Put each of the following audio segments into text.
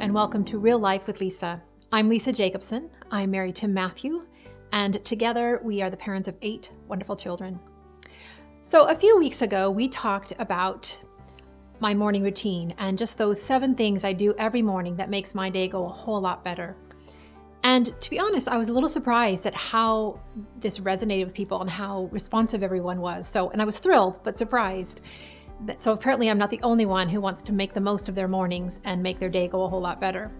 and welcome to Real Life with Lisa. I'm Lisa Jacobson. I'm married to Matthew, and together we are the parents of 8 wonderful children. So a few weeks ago, we talked about my morning routine and just those 7 things I do every morning that makes my day go a whole lot better. And to be honest, I was a little surprised at how this resonated with people and how responsive everyone was. And I was thrilled, but surprised. So apparently I'm not the only one who wants to make the most of their mornings and make their day go a whole lot better.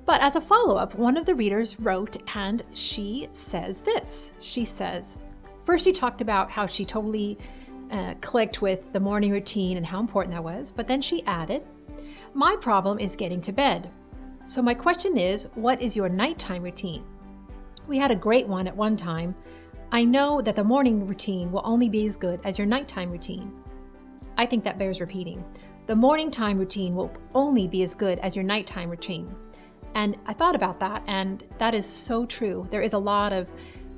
But as a follow-up, one of the readers wrote, and she says this. She says, first she talked about how she totally clicked with the morning routine and how important that was. But then she added, my problem is getting to bed. So my question is, what is your nighttime routine? We had a great one at one time. I know that the morning routine will only be as good as your nighttime routine. I think that bears repeating. The morning time routine will only be as good as your nighttime routine. And I thought about that, and that is so true. There is a lot of,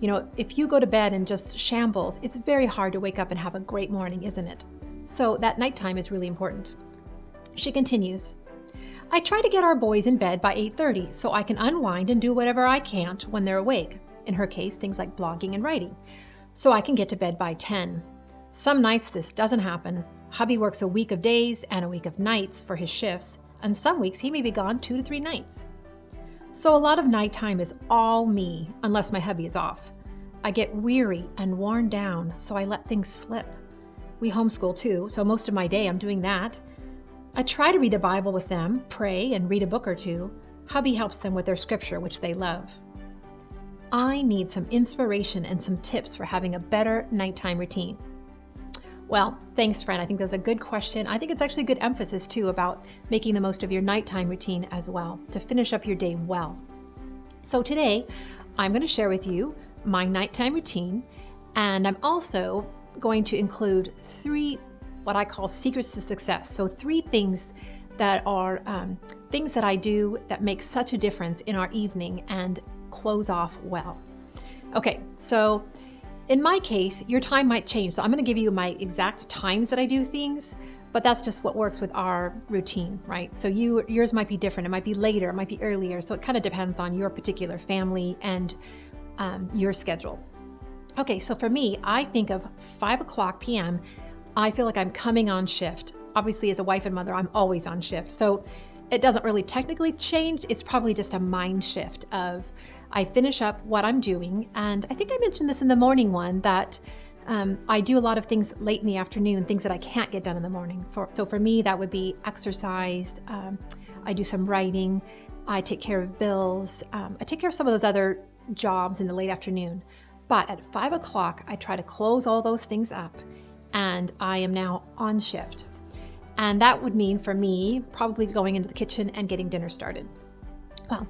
if you go to bed and just shambles, it's very hard to wake up and have a great morning, isn't it? So that nighttime is really important. She continues, I try to get our boys in bed by 8:30 so I can unwind and do whatever I can't when they're awake. In her case, things like blogging and writing. So I can get to bed by 10. Some nights this doesn't happen. Hubby works a week of days and a week of nights for his shifts, and some weeks he may be gone 2 to 3 nights. So a lot of nighttime is all me, unless my hubby is off. I get weary and worn down, so I let things slip. We homeschool too, so most of my day I'm doing that. I try to read the Bible with them, pray, and read a book or two. Hubby helps them with their scripture, which they love. I need some inspiration and some tips for having a better nighttime routine. Well, thanks, friend. I think that's a good question. I think it's actually a good emphasis, too, about making the most of your nighttime routine as well, to finish up your day well. So today, I'm going to share with you my nighttime routine, and I'm also going to include 3 what I call secrets to success. So 3 things that are things that I do that make such a difference in our evening and close off well. Okay, so in my case, your time might change. So I'm going to give you my exact times that I do things, but that's just what works with our routine, right? So yours might be different. It might be later, it might be earlier. So it kind of depends on your particular family and your schedule. Okay, so for me, I think of 5:00 p.m. I feel like I'm coming on shift. Obviously, as a wife and mother, I'm always on shift. So it doesn't really technically change. It's probably just a mind shift of I finish up what I'm doing. And I think I mentioned this in the morning one that I do a lot of things late in the afternoon, things that I can't get done in the morning. So for me, that would be exercise. I do some writing. I take care of bills. I take care of some of those other jobs in the late afternoon. But at 5:00, I try to close all those things up. And I am now on shift. And that would mean for me, probably going into the kitchen and getting dinner started. Well,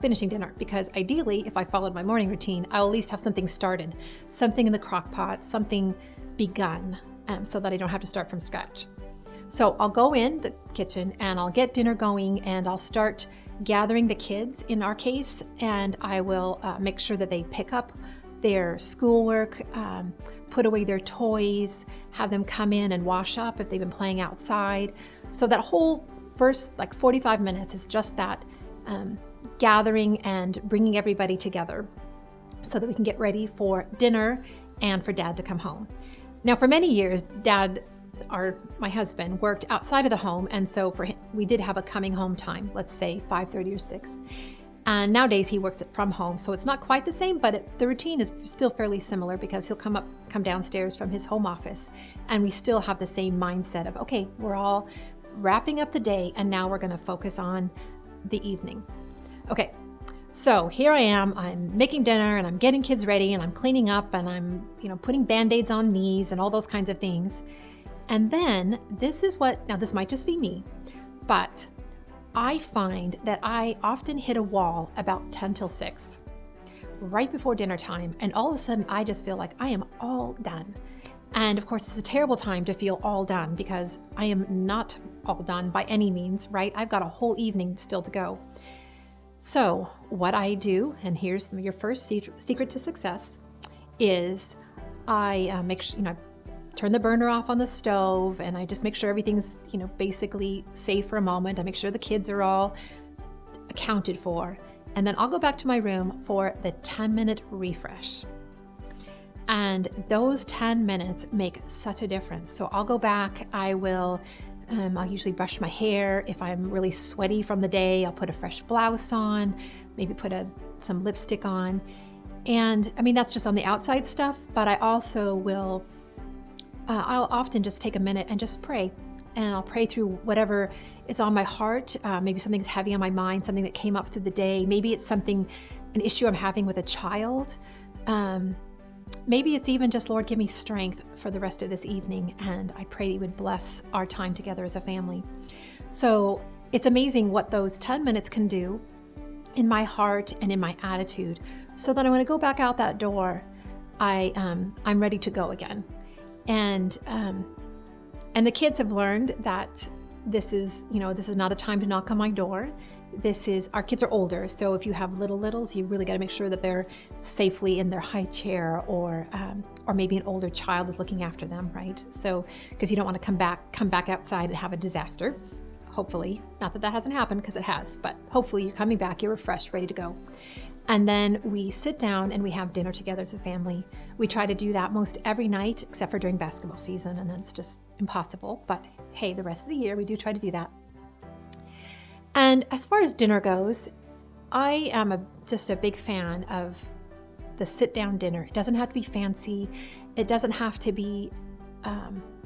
finishing dinner, because ideally, if I followed my morning routine, I'll at least have something started, something in the crock pot, something begun, so that I don't have to start from scratch. So I'll go in the kitchen and I'll get dinner going and I'll start gathering the kids in our case, and I will make sure that they pick up their schoolwork, put away their toys, have them come in and wash up if they've been playing outside. So that whole first 45 minutes is just that gathering and bringing everybody together so that we can get ready for dinner and for Dad to come home. Now, for many years, Dad, my husband, worked outside of the home, and so for him, we did have a coming home time, let's say 5:30 or 6. And nowadays he works from home, so it's not quite the same, but the routine is still fairly similar because he'll come downstairs from his home office, and we still have the same mindset of, okay, we're all wrapping up the day, and now we're going to focus on the evening. Okay, so here I am, I'm making dinner, and I'm getting kids ready, and I'm cleaning up, and I'm, putting Band-Aids on knees and all those kinds of things. And then now this might just be me, but I find that I often hit a wall about 10 till 6, right before dinner time, and all of a sudden I just feel like I am all done. And of course, it's a terrible time to feel all done because I am not all done by any means, right? I've got a whole evening still to go. So what I do, and here's your first secret to success, is I make sure, turn the burner off on the stove, and I just make sure everything's, basically safe for a moment. I make sure the kids are all accounted for. And then I'll go back to my room for the 10-minute refresh. And those 10 minutes make such a difference. So I'll go back, I'll usually brush my hair. If I'm really sweaty from the day, I'll put a fresh blouse on, maybe put some lipstick on. And I mean, that's just on the outside stuff, but I also will, I'll often just take a minute and just pray. And I'll pray through whatever is on my heart, maybe something that's heavy on my mind, something that came up through the day. Maybe it's an issue I'm having with a child. Maybe it's even just, Lord, give me strength for the rest of this evening. And I pray that you would bless our time together as a family. So it's amazing what those 10 minutes can do in my heart and in my attitude, so that when I go back out that door, I'm ready to go again. And the kids have learned that this is not a time to knock on my door. Our kids are older, so if you have littles, you really got to make sure that they're safely in their high chair, or maybe an older child is looking after them, right? So, because you don't want to come back outside and have a disaster. Hopefully, not that hasn't happened, because it has, but hopefully you're coming back, you're refreshed, ready to go. And then we sit down and we have dinner together as a family. We try to do that most every night, except for during basketball season, and then it's just impossible. But hey, the rest of the year we do try to do that. And as far as dinner goes, I am just a big fan of the sit-down dinner. It doesn't have to be fancy. It doesn't have to be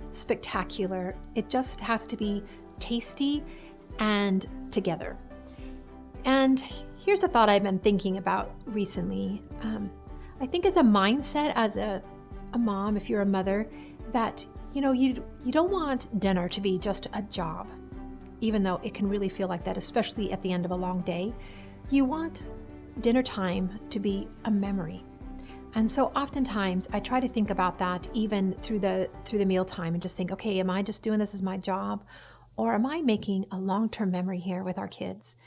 spectacular. It just has to be tasty and together. And here's a thought I've been thinking about recently. I think as a mindset, as a mom, if you're a mother, that you don't want dinner to be just a job, even though it can really feel like that, especially at the end of a long day. You want dinner time to be a memory. And so oftentimes I try to think about that even through the mealtime, and just think, okay, am I just doing this as my job, or am I making a long-term memory here with our kids?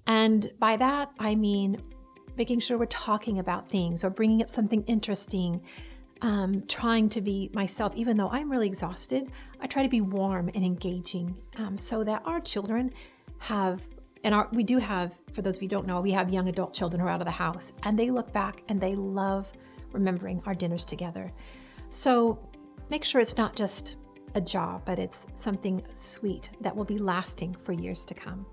And by that, I mean making sure we're talking about things or bringing up something interesting, trying to be myself. Even though I'm really exhausted, I try to be warm and engaging, so that our children we do have, for those of you who don't know, we have young adult children who are out of the house, and they look back and they love remembering our dinners together. So make sure it's not just a job, but it's something sweet that will be lasting for years to come.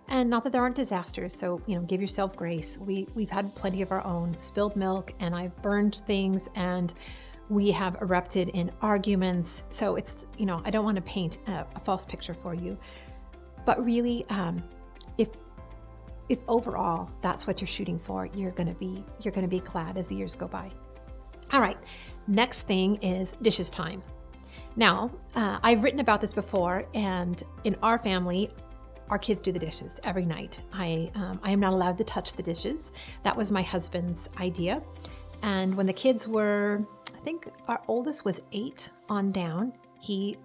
And not that there aren't disasters, so give yourself grace. We've had plenty of our own, spilled milk, and I've burned things, and we have erupted in arguments. So it's, I don't want to paint a false picture for you, but really, if overall that's what you're shooting for, you're gonna be glad as the years go by. All right, next thing is dishes time. Now, I've written about this before, and in our family, our kids do the dishes every night. I am not allowed to touch the dishes. That was my husband's idea. And when the kids were, I think our oldest was 8 on down, he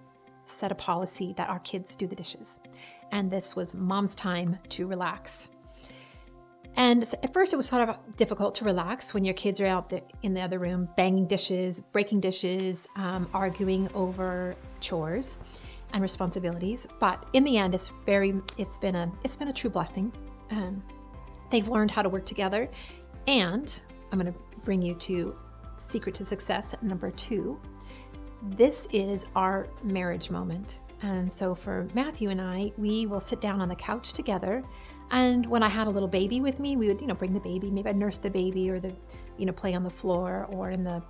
set a policy that our kids do the dishes. And this was mom's time to relax. And at first it was sort of difficult to relax when your kids are out there in the other room, banging dishes, breaking dishes, arguing over chores and responsibilities. But in the end, it's been a true blessing. They've learned how to work together. And I'm going to bring you to secret to success number 2. This is our marriage moment. And so for Matthew and I, we will sit down on the couch together. And when I had a little baby with me, we would, bring the baby. Maybe I'd nurse the baby, or play on the floor or in the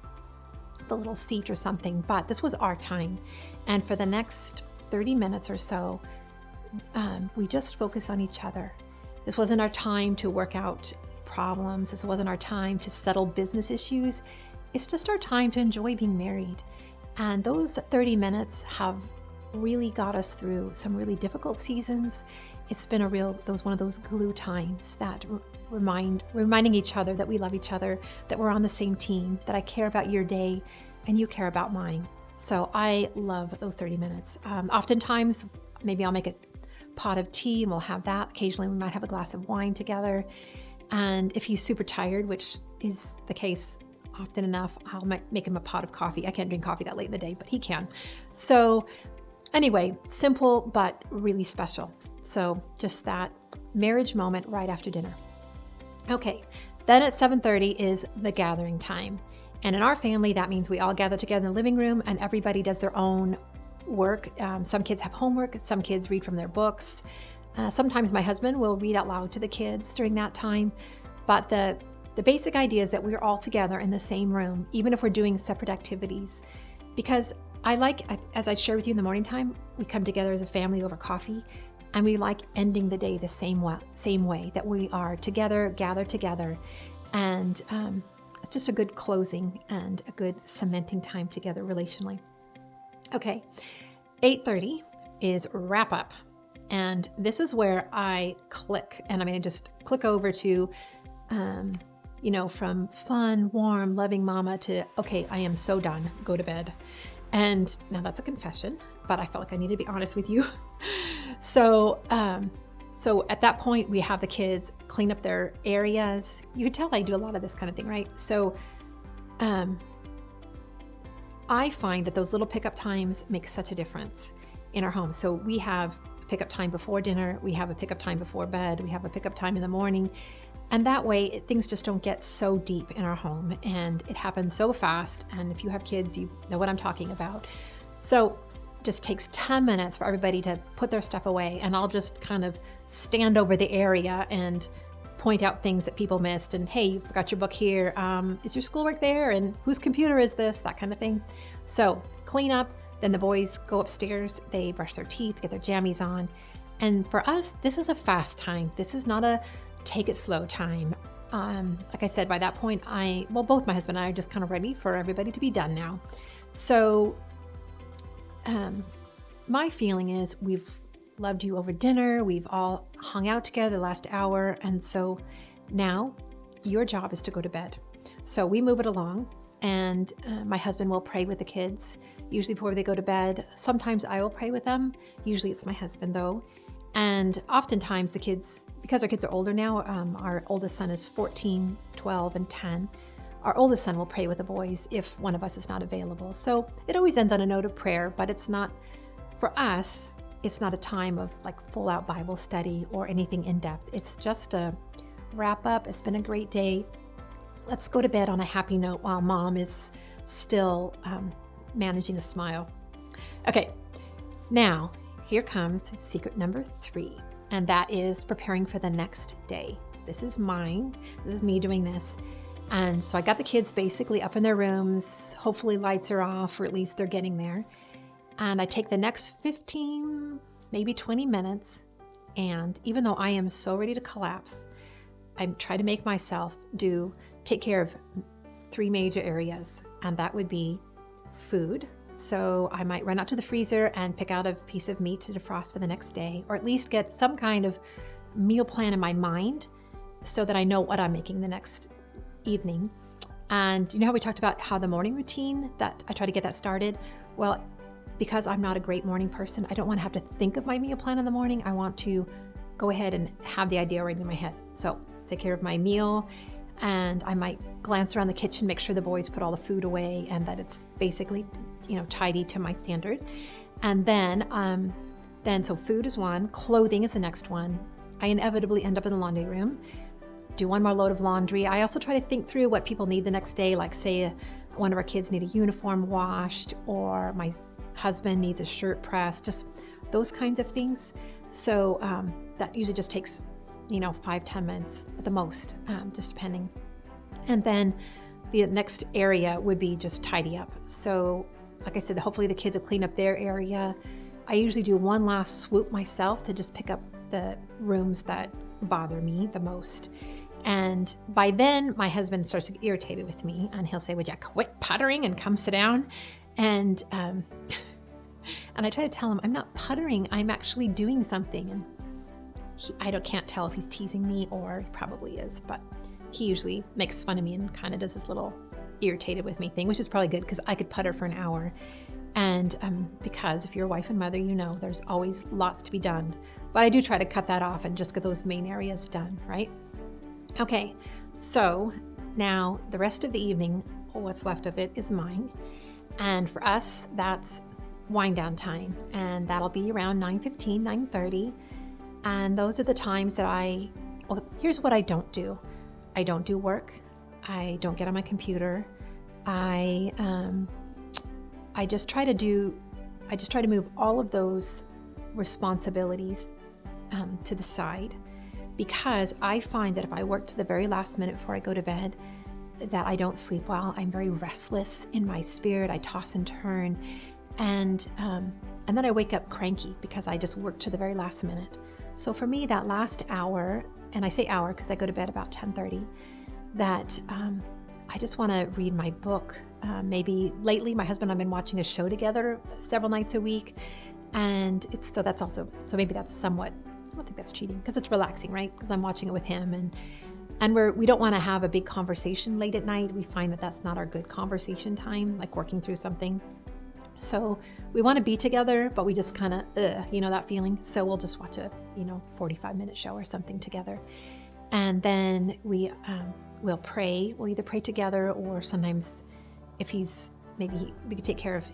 little seat or something. But this was our time. And for the next 30 minutes or so, we just focus on each other. This wasn't our time to work out problems. This wasn't our time to settle business issues. It's just our time to enjoy being married. And those 30 minutes have really got us through some really difficult seasons. It's been one of those glue times that reminding each other that we love each other, that we're on the same team, that I care about your day and you care about mine. So I love those 30 minutes. Oftentimes, maybe I'll make a pot of tea and we'll have that. Occasionally we might have a glass of wine together. And if he's super tired, which is the case often enough, I'll make him a pot of coffee. I can't drink coffee that late in the day, but he can. So anyway, simple, but really special. So just that marriage moment right after dinner. Okay, then at 7:30 is the gathering time. And in our family, that means we all gather together in the living room and everybody does their own work. Some kids have homework, some kids read from their books. Sometimes my husband will read out loud to the kids during that time. But the basic idea is that we're all together in the same room, even if we're doing separate activities. Because as I shared with you in the morning time, we come together as a family over coffee, and we like ending the day the same way, that we are together, gathered together. And it's just a good closing and a good cementing time together relationally. Okay, 8:30 is wrap up. And this is where I click, and I'm going to just click over to, from fun, warm, loving mama to, okay, I am so done, go to bed. And now that's a confession, but I felt like I needed to be honest with you. So at that point, we have the kids clean up their areas. You can tell I do a lot of this kind of thing, right? So I find that those little pickup times make such a difference in our home. So we have pickup time before dinner, we have a pickup time before bed, we have a pickup time in the morning. And that way, things just don't get so deep in our home, and it happens so fast. And if you have kids, you know what I'm talking about. So it just takes 10 minutes for everybody to put their stuff away, and I'll just kind of stand over the area and point out things that people missed. And hey, you forgot your book here. Is your schoolwork there? And whose computer is this? That kind of thing. So clean up. Then the boys go upstairs. They brush their teeth, get their jammies on. And for us, this is a fast time. This is not a take it slow time. Like I said, by that point, both my husband and I are just kind of ready for everybody to be done now. So my feeling is we've loved you over dinner. We've all hung out together the last hour. And so now your job is to go to bed. So we move it along, and my husband will pray with the kids, usually before they go to bed. Sometimes I will pray with them. Usually it's my husband though. And oftentimes the kids, because our kids are older now, our oldest son is 14, 12, and 10. Our oldest son will pray with the boys if one of us is not available. So it always ends on a note of prayer, but it's not, for us, it's not a time of like full out Bible study or anything in depth. It's just a wrap up. It's been a great day. Let's go to bed on a happy note while mom is still managing a smile. Okay, now here comes secret number 3, and that is preparing for the next day. This is mine. This is me doing this. And so I got the kids basically up in their rooms. Hopefully lights are off, or at least they're getting there. And I take the next 15, maybe 20 minutes. And even though I am so ready to collapse, I try to make myself take care of 3 major areas. And that would be food. So I might run out to the freezer and pick out a piece of meat to defrost for the next day, or at least get some kind of meal plan in my mind so that I know what I'm making the next evening. And you know how we talked about how the morning routine, that I try to get that started? Well, because I'm not a great morning person, I don't want to have to think of my meal plan in the morning. I want to go ahead and have the idea right in my head. So take care of my meal, and I might glance around the kitchen, make sure the boys put all the food away and that it's basically, tidy to my standard. And then so food is one, clothing is the next one. I inevitably end up in the laundry room, do one more load of laundry. I also try to think through what people need the next day, like say one of our kids need a uniform washed, or my husband needs a shirt pressed, just those kinds of things. So that usually just takes 5-10 minutes at the most, just depending. And then the next area would be just tidy up. So like I said, hopefully the kids have cleaned up their area. I usually do one last swoop myself to just pick up the rooms that bother me the most. And by then my husband starts to get irritated with me, and he'll say, "Would you quit puttering and come sit down?" And I try to tell him I'm not puttering, I'm actually doing something. And I can't tell if he's teasing me, or he probably is, but he usually makes fun of me and kind of does this little irritated with me thing, which is probably good because I could putter for an hour. And because if you're a wife and mother, there's always lots to be done. But I do try to cut that off and just get those main areas done, right? Okay, so now the rest of the evening, what's left of it, is mine. And for us, that's wind down time. And that'll be around 9:15, 9:30. And those are the times that here's what I don't do. I don't do work. I don't get on my computer. I just try to move all of those responsibilities to the side, because I find that if I work to the very last minute before I go to bed, that I don't sleep well. I'm very restless in my spirit. I toss and turn, and then I wake up cranky because I just worked to the very last minute. So for me, that last hour, and I say hour because I go to bed about 10:30, that I just want to read my book. Maybe lately, my husband and I've been watching a show together several nights a week, and so maybe that's somewhat. I don't think that's cheating because it's relaxing, right? Because I'm watching it with him, and we don't want to have a big conversation late at night. We find that that's not our good conversation time, like working through something. So we want to be together, but we just kind of, that feeling. So we'll just watch a 45-minute show or something together, and then we'll pray. We'll either pray together, or sometimes if we could take care of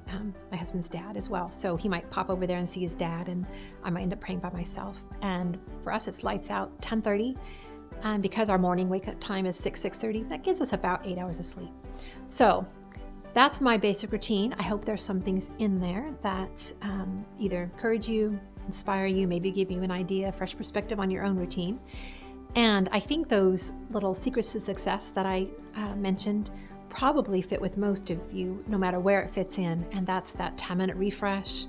my husband's dad as well. So he might pop over there and see his dad, and I might end up praying by myself. And for us, it's lights out 10:30. And because our morning wake-up time is 6:30, that gives us about 8 hours of sleep. So that's my basic routine. I hope there's some things in there that either encourage you, inspire you, maybe give you an idea, a fresh perspective on your own routine. And I think those little secrets to success that I mentioned probably fit with most of you, no matter where it fits in. And that's that 10-minute refresh,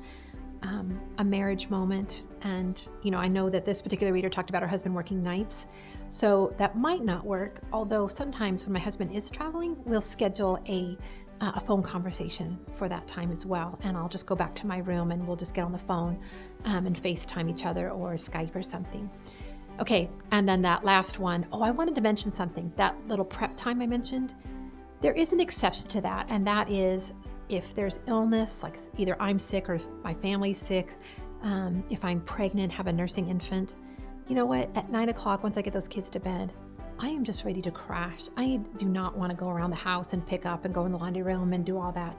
a marriage moment. And, I know that this particular reader talked about her husband working nights. So that might not work. Although sometimes when my husband is traveling, we'll schedule a phone conversation for that time as well. And I'll just go back to my room and we'll just get on the phone and FaceTime each other or Skype or something. Okay. And then that last one. Oh, I wanted to mention something. That little prep time I mentioned, there is an exception to that, and that is if there's illness, like either I'm sick or my family's sick, if I'm pregnant, have a nursing infant. You know what? At 9 o'clock, once I get those kids to bed, I am just ready to crash. I do not want to go around the house and pick up and go in the laundry room and do all that.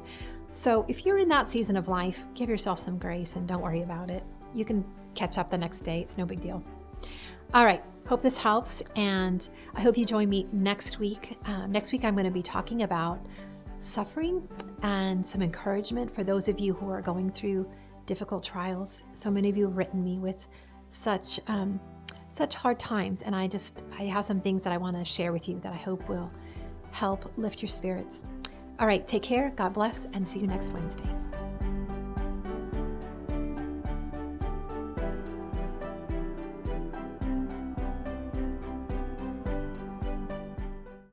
So if you're in that season of life, give yourself some grace and don't worry about it. You can catch up the next day. It's no big deal. All right. Hope this helps, and I hope you join me next week. Next week, I'm going to be talking about suffering and some encouragement for those of you who are going through difficult trials. So many of you have written me with such hard times, and I have some things that I want to share with you that I hope will help lift your spirits. All right, take care, God bless, and see you next Wednesday.